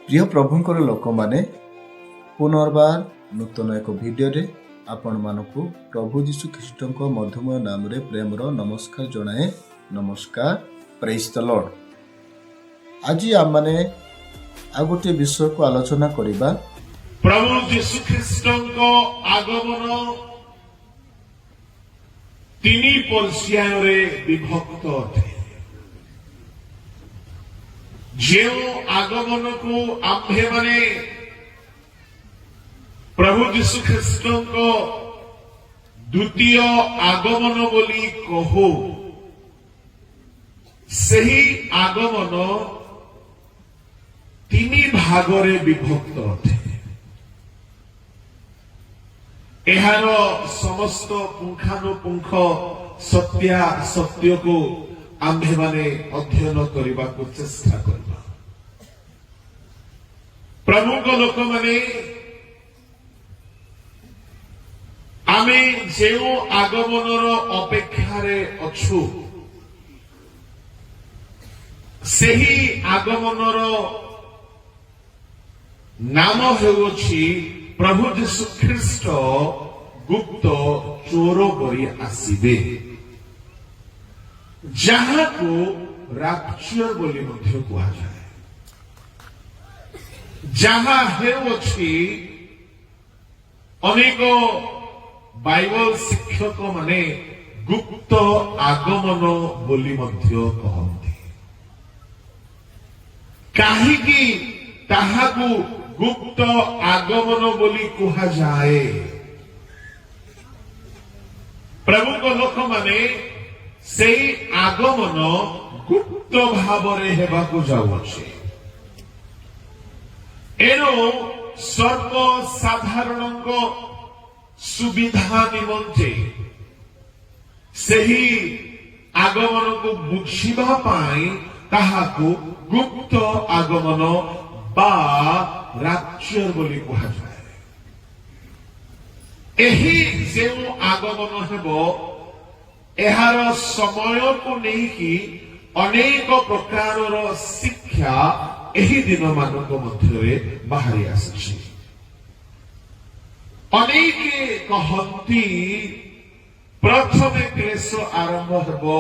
प्रिय प्रभुंकर लोक माने पुनर्बार नूतन एक भिडियो रे आपण मानकु प्रभु यीशु ख्रीष्ट मधुमय नाम रे प्रेमर नमस्कार जनाए। नमस्कार, प्रेज द लॉर्ड। आज आम माने आ गोटे विषय को आलोचना करिबा। प्रभु यीशु ख्रीष्ट आगमन तीन पर्याय विभक्त अटे। जो आगमन को आम्भे माने प्रभु यीशु ख्रीष्ट द्वितीय आगमन बोली कहू, सही आगमन तीन भागरे विभक्त अटे। एहार समस्त पुंखानुपुंख सत्य को आम्भे माने अध्ययन करने को चेष्टा करबा। प्रभु को लोक माने आमे जो आगमनर अपेक्षारे अछु, सही आगमनर नाम हेउछि प्रभु यीशु ख्रीष्ट गुप्त चोर करी आसीबे, जहाँ को राप्चर बोली मध्य कहा जाए। जहाँ हेउछि अनेक बाइबल शिक्षक माने गुप्त आगमन बोली मध्य कहते। काहीकि ताहाकु गुप्त आगमन बोली कहा जाए? प्रभु को लोक माने से आगमन गुप्त भावरे हेबाकु जाउछि। एनो सर्वसाधारण सुविधा निमंते सही आगमन को बुझिबा पाई ताहाकु गुप्त आगमन बा राप्चर बोली कहा जाए। एही जे आगमन हेबो एहार समय को नेकी अनेक प्रकार शिक्षा एही दिन मानक मध्य बाहरी आसी। अनेक कहती प्रथमे क्लेश आरंभ हेबो,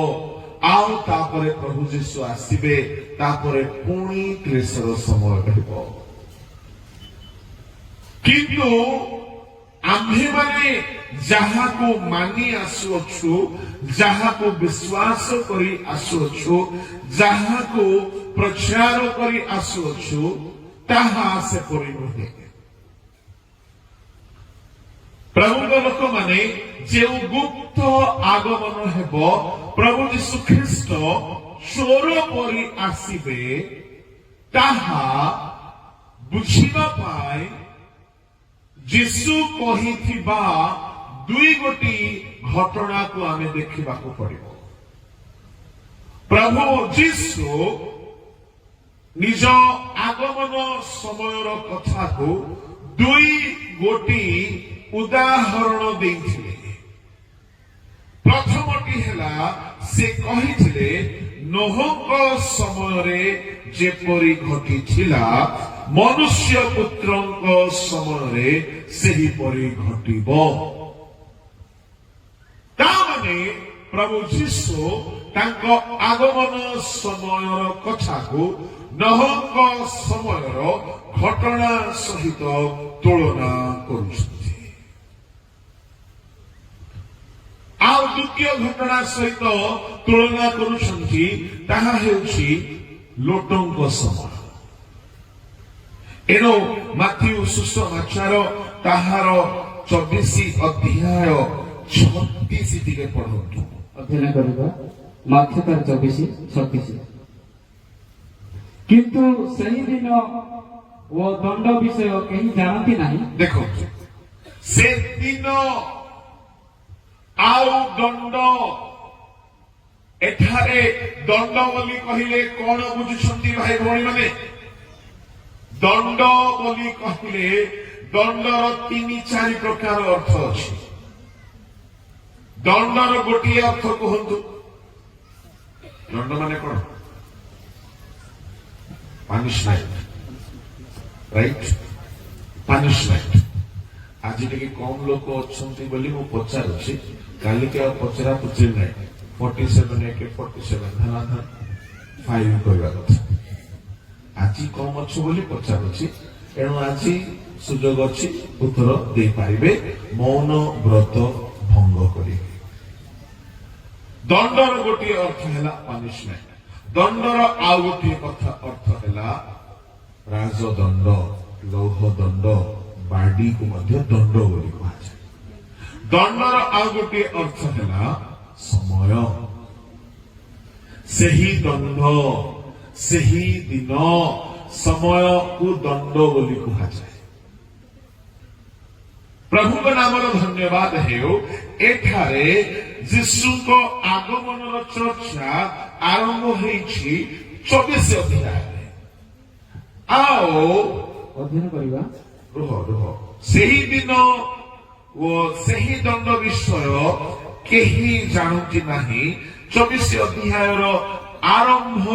आउ तापरे प्रभु यीशु आसीबे, तापरे पुणी क्लेशर समय हेबो। किंतु आम्भे माने जहाँ को मानी आसुअछु, जहाँ को विश्वास करी आसुअछु, जहाँ को प्रचार करी आसुअछु, ताहा से परि नुहे। प्रभु लोक माने जो गुप्त आगमन हेबो, प्रभु यीशु ख्रीष्ट चोर परि आसीबे, ताहा बुझिबा पाई यीशु कहिथिबा दुई गोटी घटना को आमे देखिबा को पड़िबो। प्रभु यीशु निज आगमन समयर कथा को दुई गोटी उदाहरण देइथिले। प्रथमटी हेला से कहिथिले नोहक समयरे जेपरि घटिथिला मनुष्य पुत्रंक समयरे सेही परि घटिबो। तामाने प्रभु यीशु तांको आगमन समयर कथा को नोहक समयर घटना सहित तुलना करुछन्ति। आउ द्वितीय घटना सहित तुलना करुछन्ति, ताहा हेउछि लोटंक समय। एनो माथ्यू सुसमाचार ताहार 24 अध्याय 36 टिके पढନ୍ତୁ। अध्ययन करबा माथ्यू 24:36। किंतु सही दिन वो दंड विषय कहीं जानती नहीं। देखो से दिन आउ दंड, एठारे दंड बोली कहिले कोन बुझुछन्ति भाई भौणी माने? दंड बोली कहले दंडर 3-4 प्रकार अर्थ अछि। दंडर गोटे अर्थ कहतु। दंड माने कोन? पनिशमेंट। राइट पनिशमेंट आज टे कम लोक अच्छा बोली मु पचारुची काली के पचरा पचर ना 47 एक 47 धनाधन 5 कहवा कथा आज कम अच्छे बोली पचारुची एणु आज सुजोग अच्छी उत्तर दे पारिबे मौन व्रत भंग करी दंडर गोटे अर्थ है पनिशमेंट दंडर आउ गोटे कथा अर्थ है राजदंड लौहदंड बाड़ी को मध्य दंड बोली कहुए दंडर आउ गोटे अर्थ है समय सही दंड सही दिन समय को दंड बोली कहुए प्रभु का नाम धन्यवाद है एठारे जीशु को आगमन चर्चा आरंभ हो 24 अध्याय आओ अध्ययन करवा रुह रुह सही दिन वो सही दंड विषय केही जानती नहीं 24 अध्याय आरंभ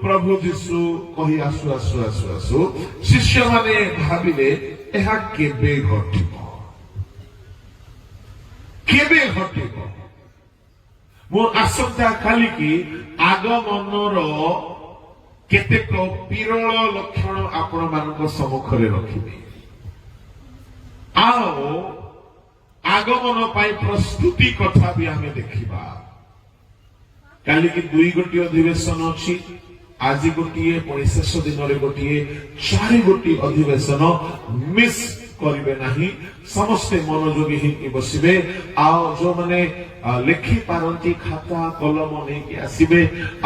प्रभु जीशु कही आसु आसु आसु आसु शिष्य माने भाविले ଏହା କେବେ ଘଟିବ केबे घटिब मु आसंता काली की आगमनर केतेक विरल लक्षण आपण मानक सम्मुखरे रखिबे आओ आगमन पाई प्रस्तुति कथा भी आमे देखिबा काली की 2 गोटी अधिवेशन अछि आज गोटे पुणी शेष दिन गोटे 4 गोटी अधिवेशन मिस करिवे नहीं समस्ते मनोयोगी होगी बसबे आओ जो माने लिखि पारंती खाता कलम नहीं आसबे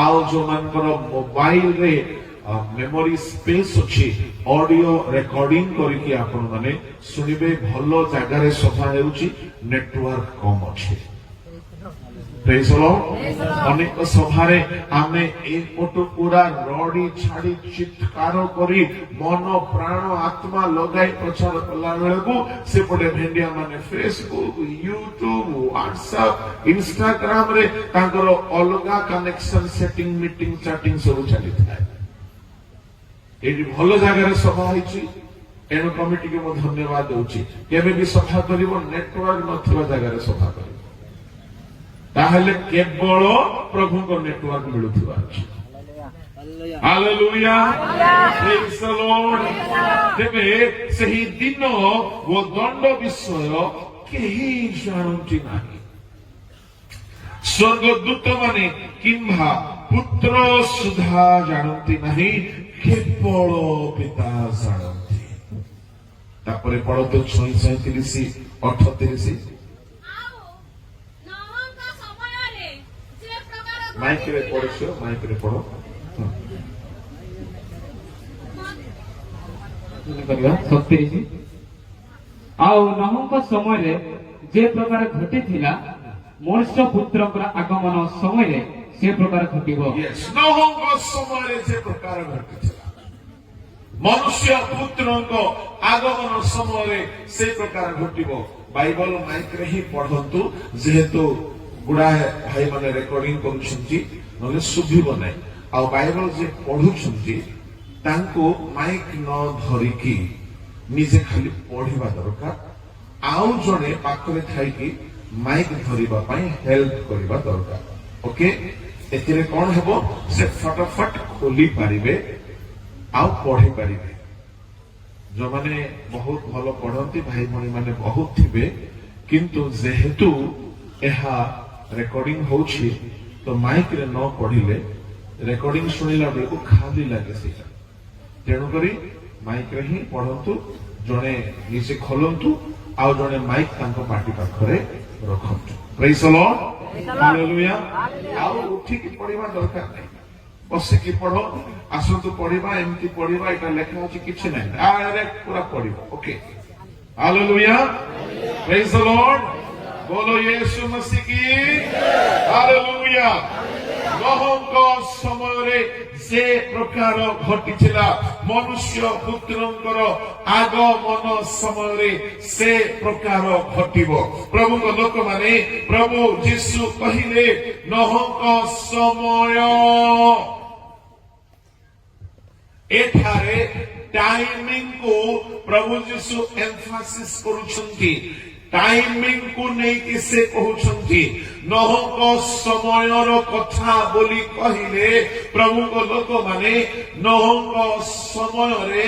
आओ जो मानकर मोबाइल रे मेमोरी स्पेस अच्छी ऑडियो रिकॉर्डिंग करके आपण माने सुनिबे भलो जगह रे सफा हेउची नेटवर्क कम अच्छे प्रेज द लॉर्ड अनेक सभारे आमे एपटो पूरा रडी छाड़ी चित्कार करी मन प्राण आत्मा लगाई प्रचार कला बेलू सेपटे भेंडिया माने फेसबुक यूट्यूब व्हाट्सएप इंस्टाग्राम रे तांकर अलगा कनेक्शन सेटिंग मीटिंग चैटिंग सब चली थाए एडी भलो जगह रे सभा होईची एनो कमिटी के मो धन्यवाद देउची केबे भी सभा करिवो नेटवर्क नथिबा जगह रे सभा करिवो ताहले केवल प्रभु को नेटवर्क मिलुथिबा हालेलुया प्रेज द लॉर्ड तेबे सही दिन वो दंड विषय केही जानती नाही स्वर्गदूत माने किंबा पुत्र सुधा जानती नहीं केवल पिता जानती तापरे पढ़तो 37 38 माइक रे पढ़ो माइक रे पढ़ो करवा 37 आउ नहुंक समय रे जे प्रकार घटी थिला मनुष्य पुत्र आगमन समय रे से प्रकार घटिबो यस नहुंक समय रे जे प्रकार घटी थिला मनुष्य पुत्र आगमन समय रे से प्रकार घटिबो बाइबल माइक रे ही पढ़ंतु जेहेतु गुड़ा भाई माने रेकर्डिंग करुछंती नले सुभिबो नै आ बाइबल जे पढुछंती तांको माइक न धरिकी निजे खाली पढिबा दरकार आउ जने पाखरे थाई की माइक धरिबा पई हेल्प करिबा दरकार ओके एतिरे कोन हेबो से फटाफट खोली पारिबे आउ पढि पारिबे जो माने बहुत भलो पढंती भाई भणी माने बहुत थिबे किंतु जेहेतु एहा रेकर्डिंग होछि तो माइक रे न पढ़िले रेकर्डिंग सुनिला बेलको खाली लागे सेटा तेणु करी माइक रे ही पढ़ंतु जने निसे खोलंतु आ जने माइक तांको पाटी पाखरे रखंतु प्रेज द लॉर्ड हालेलुया आ उठी की पढ़िबा दरकार नै बसे की पढ़ो आसंतु पढ़िबा एमती पढ़िबा एटा लेखा होछि किछ नै डायरेक्ट पूरा पढ़िबो okay hallelujah praise the Lord बोलो यीशु मसीह की हालेलुया नहुंक समय रे जे प्रकार घटिथिला मनुष्य पुत्रंकर आगमन समय रे से प्रकार घटिबो प्रभु को लोक माने प्रभु यीशु कहिले नहुंक समय एठारे टाइमिंग को प्रभु जीशु एम्फासिस करुछंती टाइमिंग को नहीं किसे कहउछंती नहक समयर कथा बोली कहिले प्रभु को लोक माने नहक समय रे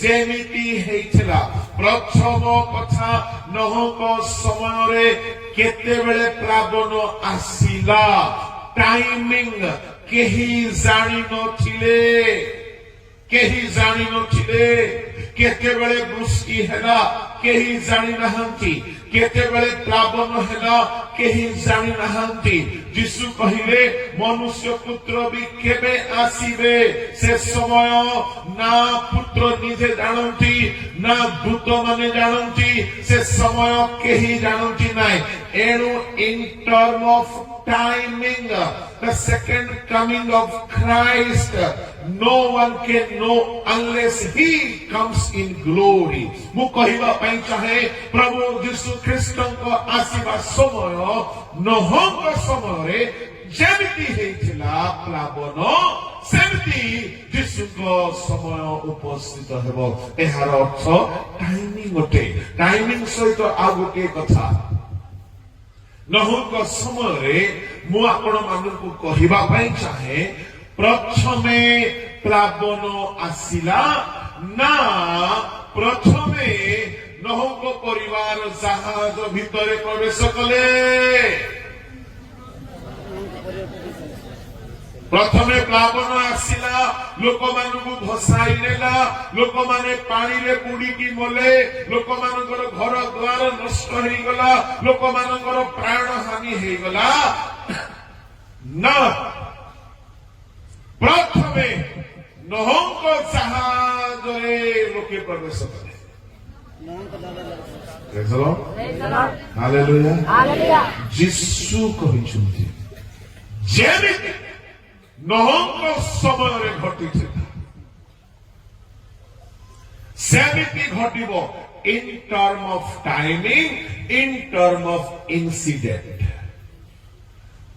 जेमिति हेइथिला प्रथम कथा नहक समय रे केते बेले प्लावन आसिला टाइमिंग केही जानि नथिले केते बेले वृष्टि हैला केही जानि नहंती केते बेले प्लावन हैला केही जानि नहंती यीशु कहिले मनुष्य पुत्र भी केबे आसीबे से समय ना पुत्र निजे जानती ना दूत माने जानती से समय केही जानती नाही एनु in term of timing, the second coming of Christ, no one can know unless He comes in glory. मु कहिबा पई चाहे प्रभु यीशु ख्रीष्टଙ୍କ ଆସିବା ସମୟ ନହଙ୍କ ସମୟରେ ଯେମିତି ହେଇଥିଲା ପ୍ଲାବନ ସେମିତି ଯୀଶୁଙ୍କ ସମୟ ଉପସ୍ଥିତ ହେବ ଏହାର ଅର୍ଥ ଟାଇମିଂ ଅଟେ ଟାଇମିଂ ସହିତ ଆଉ ଗୋଟିଏ କଥା नहुक समय मु आपण मानकु कहिबा पई चाहे प्रथमे प्लावन आसिला ना प्रथमे नहुक परिवार जहाज भितरे प्रवेश कले प्रथमे प्लावन आसिला लोक मानकु भसाई नेला लोक माने पानी रे बुडी की मोले लोक मानकर घर द्वार नष्ट होई गला लोक मानकर प्राण हानि होई गला ना प्रथमे नहंक जहाज रे लोके प्रवेश कले हालेलुया यीशु कहिसुंती जेमिति नहंक समय घटिथिला सेमिति घटिबो in term of timing in term of incident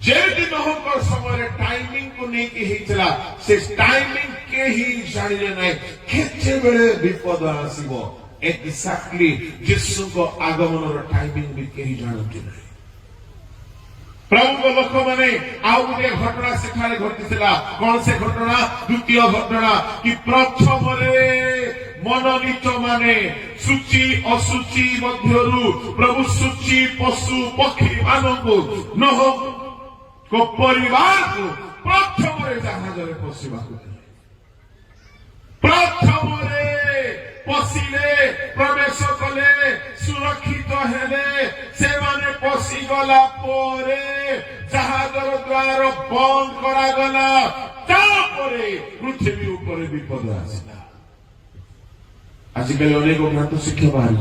जेमिति नहंक समय टाइमिंग को नहीं कि हेइतला से टाइमिंग के ही जानिले नै केते बेले विपद आसीबो एक्जेक्टली यीशु को आगमन रो टाइमिंग भी केही जानते नै प्रभु को लोक माने आउ गोटे घटना सेठारे घटिथिला कोन से घटना द्वितीय घटना कि प्रथम रे मनोनीत माने सूची असुची मध्यरु प्रभु सूची पशु पक्षी मानकु नह को परिवार को प्रथम रे जहाज रे पसिबा प्रथम रे पसिले प्रवेश कले सुरक्षित हेले से माने पसी गला परे जहाजर द्वार बंद करा गला तापरे पृथ्वी ऊपर विपद आसिला आजिकल अनेक भ्रांत शिक्षा बाहर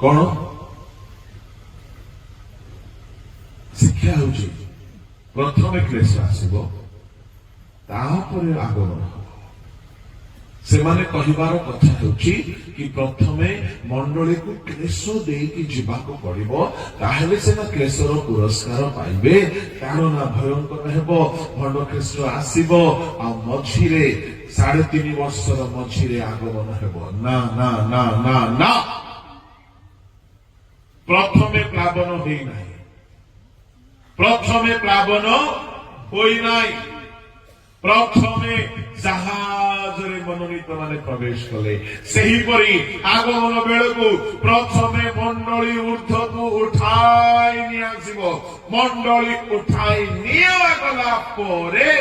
कौन शिक्षा होची प्रथमे क्लेश आसीबो तापरे आगमन सेमाने कहिबार कथा होची कि प्रथमे मंडली को क्लेश देकी जीवाको पड़िबो ताहेले सेना क्लेशर पुरस्कार पाइबे कारण ना भयंकर हेबो भंड ख्रीष्ट आसीबो आ मझिरे 3.5 वर्षर मझिरे आगमन हेबो ना ना ना ना ना प्रथमे प्लावन होई नाही प्रथमे प्लावन होई नाही प्रथमे जहाज रे मनोनीत माने प्रवेश कले सही परी आगमन बेलकु प्रथमे मंडली ऊर्ध्व को उठाई नि आसीबो मंडली उठाई निया गला परे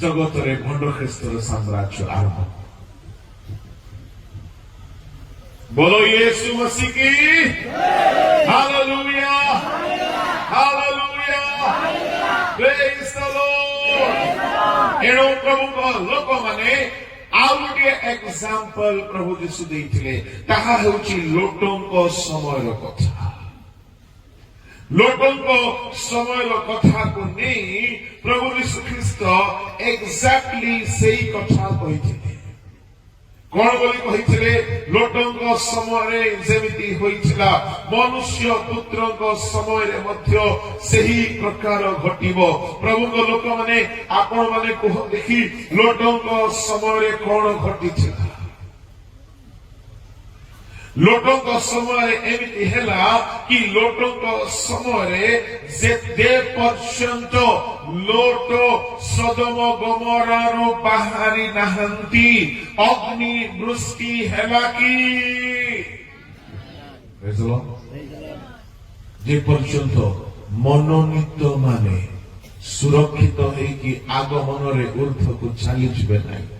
जगत रे भंड ख्रीष्टर साम्राज्य आरंभ बोलो यीशु मसीह की hallelujah hallelujah praise the Lord एणो प्रभु को लोक माने आउ गोटे एग्जांपल प्रभु यीशु देइथिले ताहा हेउची लोटंको समयर कथा लोटंको समयर कथा को नै प्रभु यीशु ख्रीष्ट एक्जेक्टली सेही कथा कहिथिले କଣ ବୋଲି କହିଥିଲେ? ଲୋଟଙ୍କ ସମୟରେ ଯେମିତି ହୋଇଥିଲା ମନୁଷ୍ୟ ପୁତ୍ରଙ୍କ ସମୟରେ ମଧ୍ୟ ସେହି ପ୍ରକାର ଘଟିବ। ପ୍ରଭୁଙ୍କ ଲୋକମାନେ, ଆପଣମାନେ କୁହ ଦେଖି, ଲୋଟଙ୍କ ସମୟରେ କଣ ଘଟିଥିଲା? ଲୋଟଙ୍କ ସମୟରେ ଏମିତି ହେଲା କି ଲୋଟଙ୍କ ସମୟରେ ଯେ ପର୍ଯ୍ୟନ୍ତ ଲୋଟ ସୋଦମ ଗମରାରୁ ବାହାରି ନାହାନ୍ତି, ଅଗ୍ନି ବୃଷ୍ଟି ହେଲା କି? ଯେ ପର୍ଯ୍ୟନ୍ତ ମନୋନୀତ ମାନେ ସୁରକ୍ଷିତ ହେଇକି ଆଗମନରେ ଊର୍ଦ୍ଧ୍ୱକୁ ଚାଲିଯିବେ ନାହିଁ,